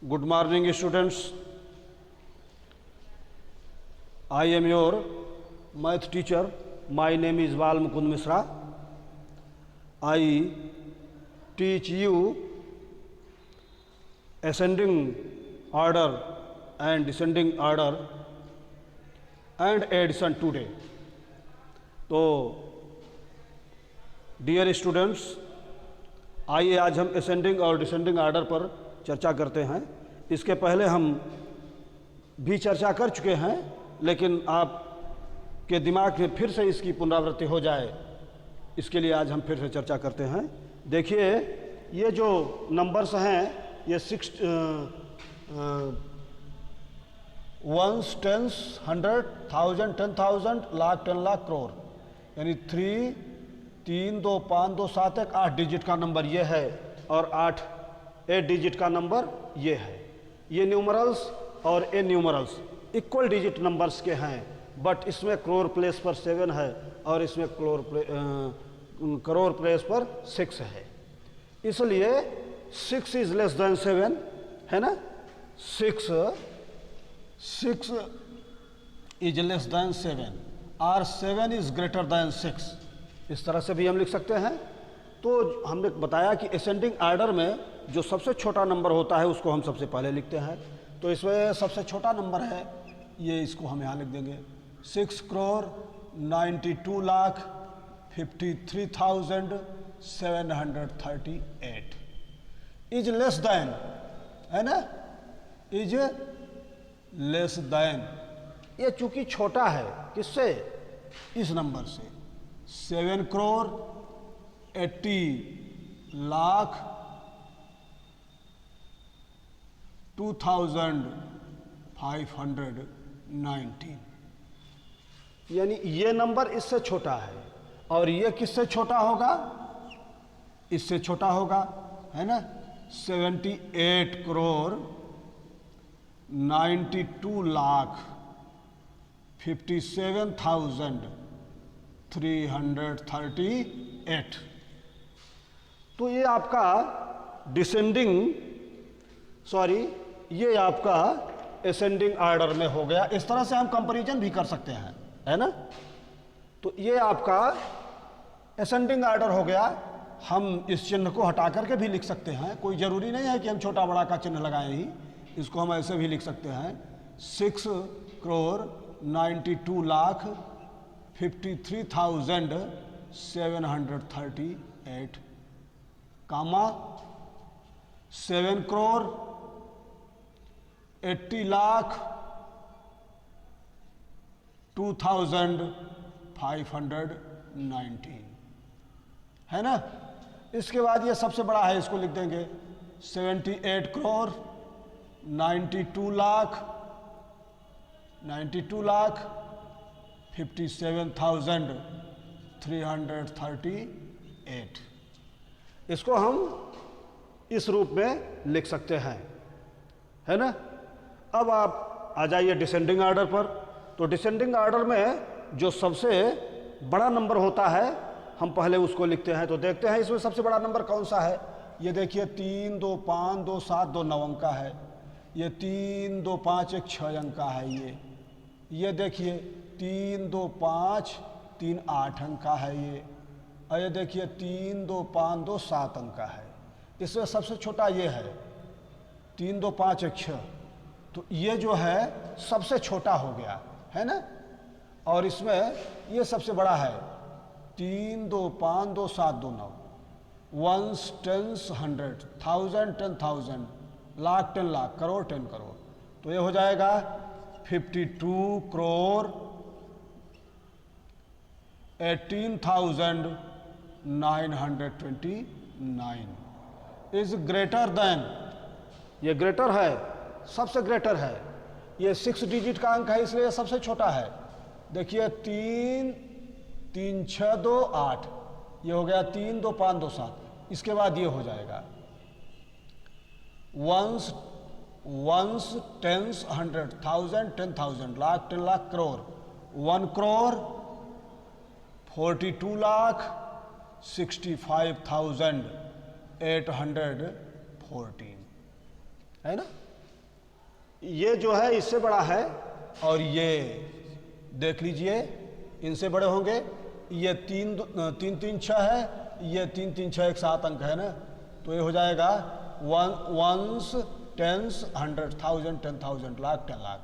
Good morning, students. I am your math teacher. My name is Val Mukund Misra. I teach you ascending order and descending order and addition today. तो dear students, आइए आज हम ascending और descending order पर चर्चा करते हैं। इसके पहले हम भी चर्चा कर चुके हैं, लेकिन आपके दिमाग में फिर से इसकी पुनरावृत्ति हो जाए, इसके लिए आज हम फिर से चर्चा करते हैं। देखिए, ये जो नंबर्स हैं, ये 6 1s, 10s, 100, 1000, 10,000, लाख, 10 लाख, करोड़, यानी 3, 3, 2, 5, 2, 7, 1, 8 डिजिट का नंबर ये है और 8 डिजिट का नंबर ये है। ये न्यूमरल्स और ए न्यूमरल्स इक्वल डिजिट नंबर्स के हैं, बट इसमें करोड़ प्लेस पर 7 है और इसमें करोड़ प्लेस पर 6 है। इसलिए 6 इज लेस देन 7 है ना। 6 इज लेस देन 7 और 7 इज ग्रेटर देन 6, इस तरह से भी हम लिख सकते हैं। तो हमने बताया कि असेंडिंग ऑर्डर में जो सबसे छोटा नंबर होता है उसको हम सबसे पहले लिखते हैं। तो इसमें सबसे छोटा नंबर है ये, इसको हम यहाँ लिख देंगे 6 crore 92 lakh 53,738 is less than, है ना, इज लेस देन। ये चूंकि छोटा है किससे, इस नंबर से, 7 करोड़ 80 लाख 2,519, यानी ये नंबर इससे छोटा है। और ये किससे छोटा होगा, इससे छोटा होगा, है ना। 78 करोड़ 92 लाख 57,338। तो ये आपका ये आपका असेंडिंग ऑर्डर में हो गया। इस तरह से हम कंपैरिजन भी कर सकते हैं, है ना। तो ये आपका असेंडिंग ऑर्डर हो गया। हम इस चिन्ह को हटा करके भी लिख सकते हैं, कोई ज़रूरी नहीं है कि हम छोटा बड़ा का चिन्ह लगाएं ही, इसको हम ऐसे भी लिख सकते हैं। 6 करोड़ 92 लाख 53,738 कामा 7 करोड़ 80 लाख 2,519, है ना। इसके बाद ये सबसे बड़ा है, इसको लिख देंगे 78 करोड़ 92 लाख 57,338। इसको हम इस रूप में लिख सकते हैं, है ना। अब आप आ जाइए डिसेंडिंग ऑर्डर पर। तो डिसेंडिंग ऑर्डर में जो सबसे बड़ा नंबर होता है हम पहले उसको लिखते हैं। तो देखते हैं इसमें सबसे बड़ा नंबर कौन सा है। ये देखिए 3, 2, 5, 2, 7, 2, 9 अंक का है। ये 3, 2, 5, 1 6 अंक का है। ये देखिए 3, 2, 5, 3 8 अंक का है ये। और ये देखिए 3, 2, 5, 2, 7 अंक का है। इसमें सबसे छोटा ये है 3, 2, 5, 1 6। तो ये जो है सबसे छोटा हो गया, है ना। और इसमें ये सबसे बड़ा है 3, 2, 5, 2, 7, 2, 9। 1s, 10s, 100, 1000, 10,000, lakh, 10 lakh, crore, 10 crore. तो ये हो जाएगा 52 करोड़ 18,929 इज ग्रेटर देन, ये ग्रेटर है, सबसे ग्रेटर है। ये 6 डिजिट का अंक है, इसलिए सबसे छोटा है। देखिए 3, 3, 6, 2, 8, ये हो गया 3, 2, 5, 2, 7। इसके बाद ये हो जाएगा 1s, 10s, 100, 1000, 10,000, लाख, 10 लाख, करोड़। 1 करोड़ 42 लाख 65,814, है ना। ये जो है इससे बड़ा है, और ये देख लीजिए इनसे बड़े होंगे। ये 3 3 6 है, ये 3 3 6 एक 7 अंक है ना, तो ये हो जाएगा वंस, टेंस, 100, 1000, 10,000, लाख, 10 लाख।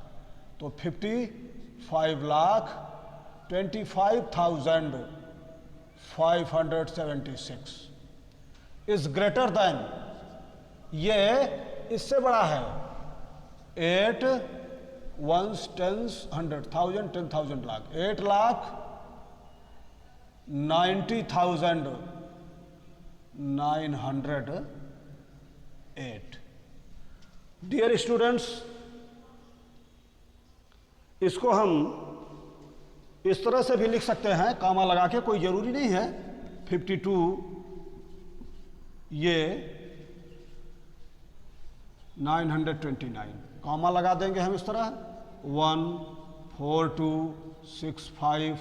तो 55,25,576 इज ग्रेटर देन, ये इससे बड़ा है 8 ones, tens, 100, 1000, 10,000, lakh, 8,90,908। Dear students, इसको हम इस तरह से भी लिख सकते हैं, कामा लगा के, कोई जरूरी नहीं है। 52 ये 929, कामा लगा देंगे हम इस तरह, 1 4 2 6 5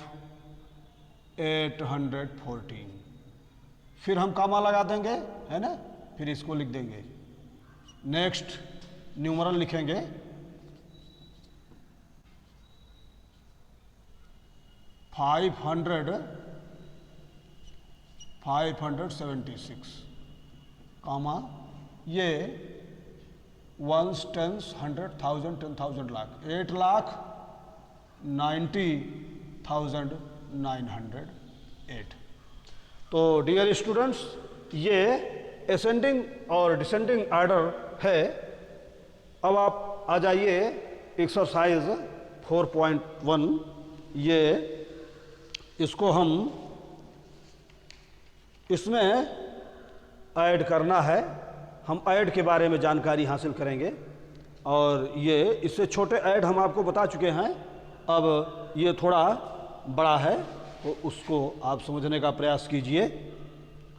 814, फिर हम कामा लगा देंगे, है ना, फिर इसको लिख देंगे। नेक्स्ट न्यूमरल लिखेंगे 576, कामा ये वंस, टेंस, 100, 1000, 10,000, लाख, 8,90,908। तो डियर स्टूडेंट्स, ये असेंडिंग और डिसेंडिंग आर्डर है। अब आप आ जाइए एक्सरसाइज 4.1, ये इसको हम इसमें ऐड करना है। हम ऐड के बारे में जानकारी हासिल करेंगे, और ये इससे छोटे ऐड हम आपको बता चुके हैं। अब ये थोड़ा बड़ा है, तो उसको आप समझने का प्रयास कीजिए।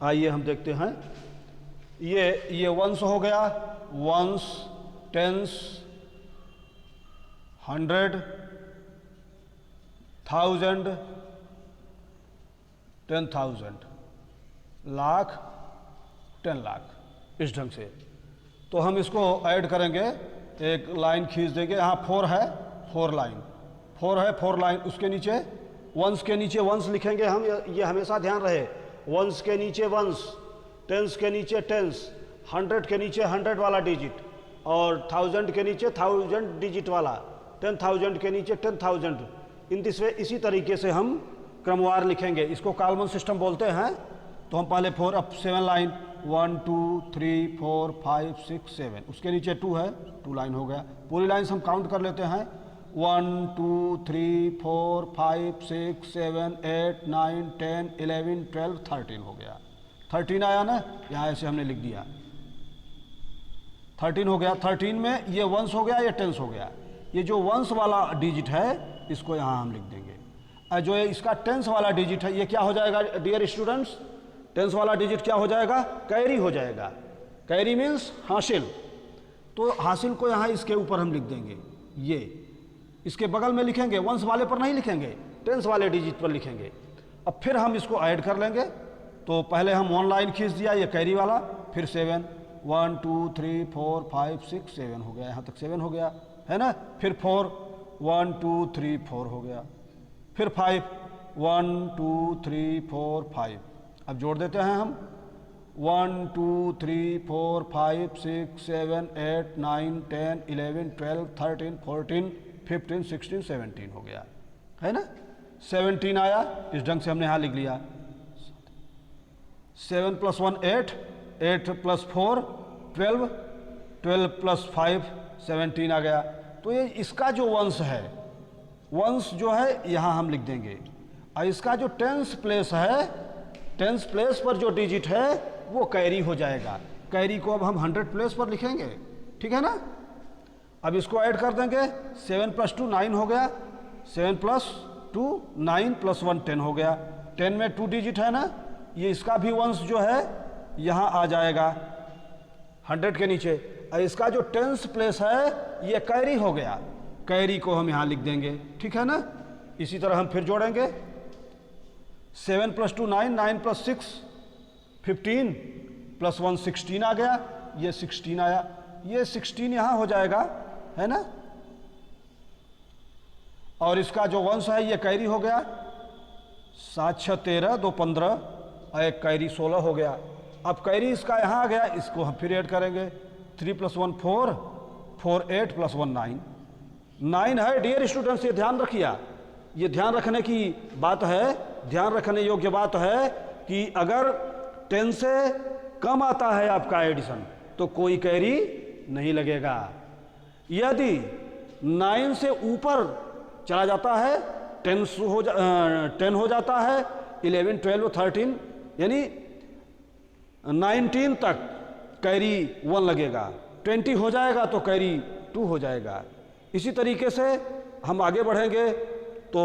आइए हम देखते हैं। ये वंस हो गया, वंस, टेंस, 100, 1000, 10,000, लाख, 10 लाख, इस ढंग से। तो हम इसको ऐड करेंगे, एक लाइन खींच देंगे। यहाँ 4 है, 4 लाइन, 4 है, 4 लाइन, उसके नीचे वंस के नीचे वंस लिखेंगे हम, ये हमेशा ध्यान रहे। वंस के नीचे वंस, टेंस के नीचे टेंस, 100 के नीचे 100 वाला डिजिट, और 1000 के नीचे 1000 डिजिट वाला, 10,000 के नीचे 10,000। इन दिस वे, इसी तरीके से हम क्रमवार लिखेंगे। इसको कॉलमन सिस्टम बोलते हैं। तो हम पहले 4, अब 7 लाइन, 1 2 3 4 5 6 7, उसके नीचे 2 है, 2 लाइन हो गया। पूरी लाइन हम काउंट कर लेते हैं, 1 2 3 4 5 6 7 8 9 10 11 12 13 हो गया। 13 आया ना, यहाँ ऐसे हमने लिख दिया, 13 हो गया। 13 में ये वंस हो गया, ये टेंस हो गया। ये जो वंस वाला डिजिट है, इसको यहाँ हम लिख देंगे। जो इसका टेंस वाला डिजिट है, ये क्या हो जाएगा डियर स्टूडेंट्स? टेंस वाला डिजिट क्या हो जाएगा? कैरी हो जाएगा। कैरी मीन्स हासिल। तो हासिल को यहाँ इसके ऊपर हम लिख देंगे, ये इसके बगल में लिखेंगे, वंस वाले पर नहीं लिखेंगे, टेंस वाले डिजिट पर लिखेंगे। अब फिर हम इसको ऐड कर लेंगे। तो पहले हम 1 लाइन खींच दिया, ये कैरी वाला, फिर 7, 1 2 3 4 5 6 7 हो गया, यहाँ तक 7 हो गया, है ना। फिर 4, 1 2 3 4 हो गया, फिर 5, 1 2 3 4 5। अब जोड़ देते हैं हम, 1 2 3 4 5 6 7 8 9 10 11 12 13 14 15 16 17 हो गया, है ना। 17 आया, इस ढंग से हमने यहाँ लिख लिया। 7 + 1 8, 8 + 4 12, 12 + 5 17 आ गया। तो ये इसका जो वंश है, वंश जो है यहाँ हम लिख देंगे। और इसका जो टेंस प्लेस है, टेंस प्लेस पर जो डिजिट है वो कैरी हो जाएगा। कैरी को अब हम 100 प्लेस पर लिखेंगे, ठीक है ना। अब इसको ऐड कर देंगे, 7 + 2 9 हो गया, 7 + 2 9 + 1 10 हो गया। 10 में 2 डिजिट है ना, ये इसका भी वंश जो है यहाँ आ जाएगा 100 के नीचे। और इसका जो टेंस प्लेस है ये कैरी हो गया, कैरी को हम यहाँ लिख देंगे, ठीक है ना। इसी तरह हम फिर जोड़ेंगे, 7 + 2 9, 9 + 6 15 + 1 16 आ गया, ये 16 आया, ये 16 यहाँ हो जाएगा है ना। और इसका जो वंश है ये कैरी हो गया, 7 6 13 2 15 और एक कैरी 16 हो गया। अब कैरी इसका यहाँ आ गया, इसको हम फिर ऐड करेंगे। 3 + 1 4, 4 8 + 1 9, 9 है। डियर स्टूडेंट्स, ये ध्यान रखिए, ये ध्यान रखने की बात है, ध्यान रखने योग्य बात है कि अगर 10 से कम आता है आपका एडिशन तो कोई कैरी नहीं लगेगा। यदि 9 से ऊपर चला जाता है, 10 हो जाता है, 11 12 13 यानी 19 तक कैरी 1 लगेगा। 20 हो जाएगा तो कैरी 2 हो जाएगा। इसी तरीके से हम आगे बढ़ेंगे तो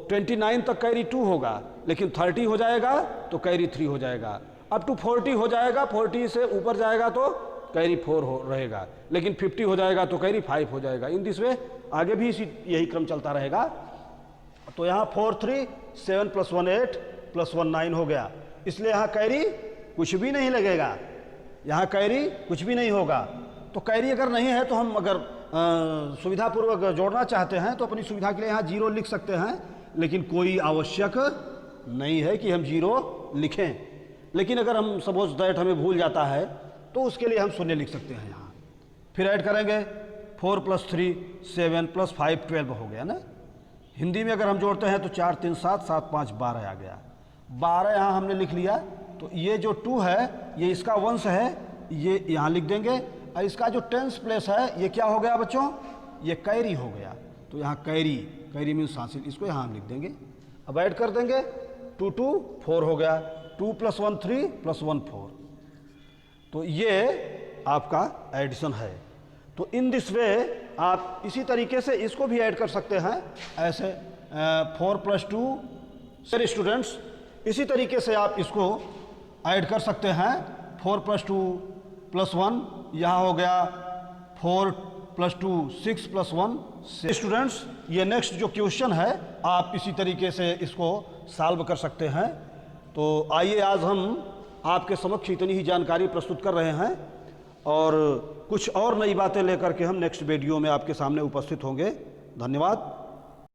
29 तक कैरी 2 होगा, लेकिन 30 हो जाएगा तो कैरी 3 हो जाएगा। अप टू 40 हो जाएगा, 40 से ऊपर जाएगा तो कैरी 4 रहेगा, लेकिन 50 हो जाएगा तो कैरी 5 हो जाएगा। इन दिस वे आगे भी यही क्रम चलता रहेगा। तो यहाँ 4 3 7 + 1 8 + 1 9 हो गया, इसलिए यहाँ कैरी कुछ भी नहीं लगेगा, यहाँ कैरी कुछ भी नहीं होगा। तो कैरी अगर नहीं है तो हम अगर सुविधापूर्वक जोड़ना चाहते हैं तो अपनी सुविधा के लिए यहाँ 0 लिख सकते हैं, लेकिन कोई आवश्यक नहीं है कि हम 0 लिखें। लेकिन अगर हम सपोज दैट हमें भूल जाता है तो उसके लिए हम 0 लिख सकते हैं यहाँ। फिर ऐड करेंगे 4 + 3 7 + 5 12 हो गया ना। हिंदी में अगर हम जोड़ते हैं तो 4 3 7 7 5 12 आ गया। 12 यहाँ हमने लिख लिया। तो ये जो 2 है ये इसका वंश है, ये यहाँ लिख देंगे। और इसका जो 10th प्लेस है ये क्या हो गया बच्चों, ये कैरी हो गया। तो यहाँ कैरी, कैरी मीन्स हासिल, इसको यहाँ हम लिख देंगे। अब ऐड कर देंगे 2 2 4 हो गया, 2 + 1 3 + 1 4। तो ये आपका एडिशन है। तो इन दिस वे आप इसी तरीके से इसको भी ऐड कर सकते हैं ऐसे 4 + 2। सर स्टूडेंट्स, इसी तरीके से आप इसको ऐड कर सकते हैं 4 + 2 + 1, यहाँ हो गया 4 + 2 6 + 1 6। स्टूडेंट्स, ये नेक्स्ट जो क्वेश्चन है आप इसी तरीके से इसको सॉल्व कर सकते हैं। तो आइए आज हम आपके समक्ष इतनी ही जानकारी प्रस्तुत कर रहे हैं और कुछ और नई बातें लेकर के हम नेक्स्ट वीडियो में आपके सामने उपस्थित होंगे। धन्यवाद।